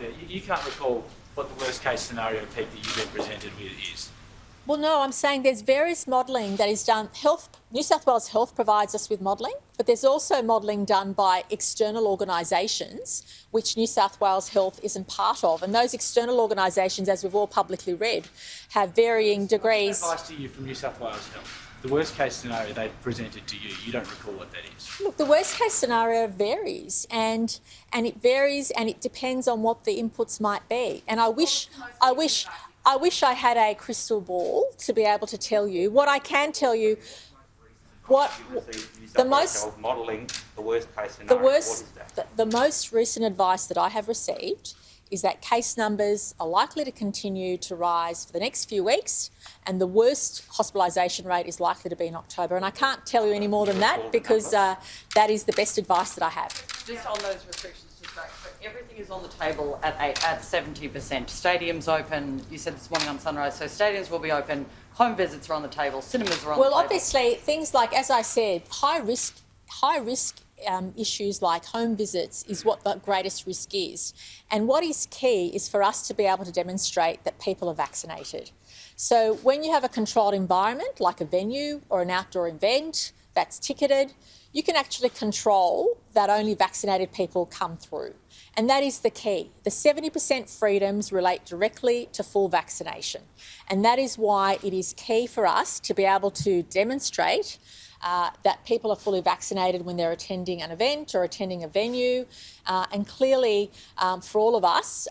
there. You can't recall what the worst case scenario peak that you've been presented with is. Well, no, I'm saying there's various modelling that is done. New South Wales Health provides us with modelling, but there's also modelling done by external organisations, which New South Wales Health isn't part of. And those external organisations, as we've all publicly read, have varying degrees. Advice to you from New South Wales Health. The worst case scenario they presented to you don't recall what that is. Look, the worst case scenario varies, and it varies, and it depends on what the inputs might be. And I wish I had a crystal ball to be able to tell you. What I can tell you, the most recent advice that I have received is that case numbers are likely to continue to rise for the next few weeks, and the worst hospitalisation rate is likely to be in October. And I can't tell you any more than that, because that is the best advice that I have. Just on those restrictions, so everything is on the table at 70%. Stadiums open, you said this morning on Sunrise, so stadiums will be open, home visits are on the table, cinemas are on the table. Well, obviously, things like, as I said, high risk issues like home visits is what the greatest risk is. And what is key is for us to be able to demonstrate that people are vaccinated. So when you have a controlled environment, like a venue or an outdoor event that's ticketed, you can actually control that only vaccinated people come through. And that is the key. The 70% freedoms relate directly to full vaccination. And that is why it is key for us to be able to demonstrate that people are fully vaccinated when they're attending an event or attending a venue. And clearly, for all of us,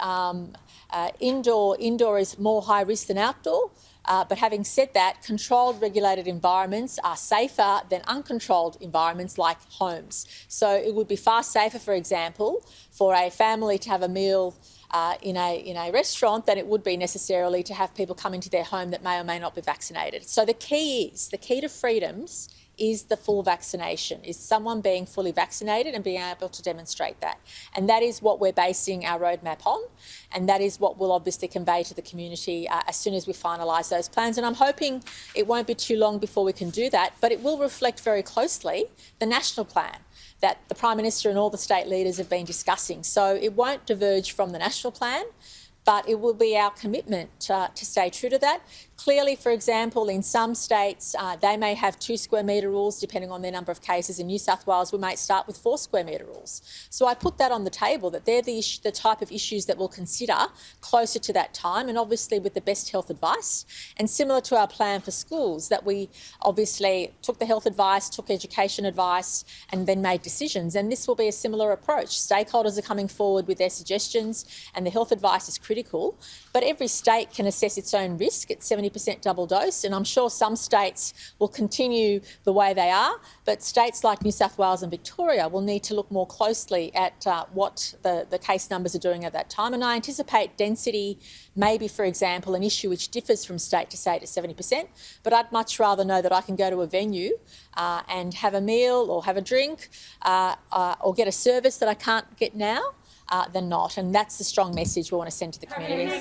indoor is more high risk than outdoor. But having said that, controlled, regulated environments are safer than uncontrolled environments like homes. So it would be far safer, for example, for a family to have a meal in a restaurant than it would be necessarily to have people come into their home that may or may not be vaccinated. So the key to freedoms is the full vaccination, is someone being fully vaccinated and being able to demonstrate that. And that is what we're basing our roadmap on, and that is what we'll obviously convey to the community as soon as we finalise those plans. And I'm hoping it won't be too long before we can do that, but it will reflect very closely the national plan that the Prime Minister and all the state leaders have been discussing. So it won't diverge from the national plan, but it will be our commitment to stay true to that. Clearly, for example, in some states, they may have 2 square metre rules depending on their number of cases. In New South Wales, we might start with 4 square metre rules. So I put that on the table, that they're the type of issues that we'll consider closer to that time, and obviously with the best health advice. And similar to our plan for schools, that we obviously took the health advice, took education advice, and then made decisions. And this will be a similar approach. Stakeholders are coming forward with their suggestions, and the health advice is critical. But every state can assess its own risk at 70% double dose, and I'm sure some states will continue the way they are, but states like New South Wales and Victoria will need to look more closely at what the case numbers are doing at that time. And I anticipate density may be, for example, an issue which differs from state to state at 70%, but I'd much rather know that I can go to a venue and have a meal or have a drink or get a service that I can't get now than not. And that's the strong message we want to send to the community.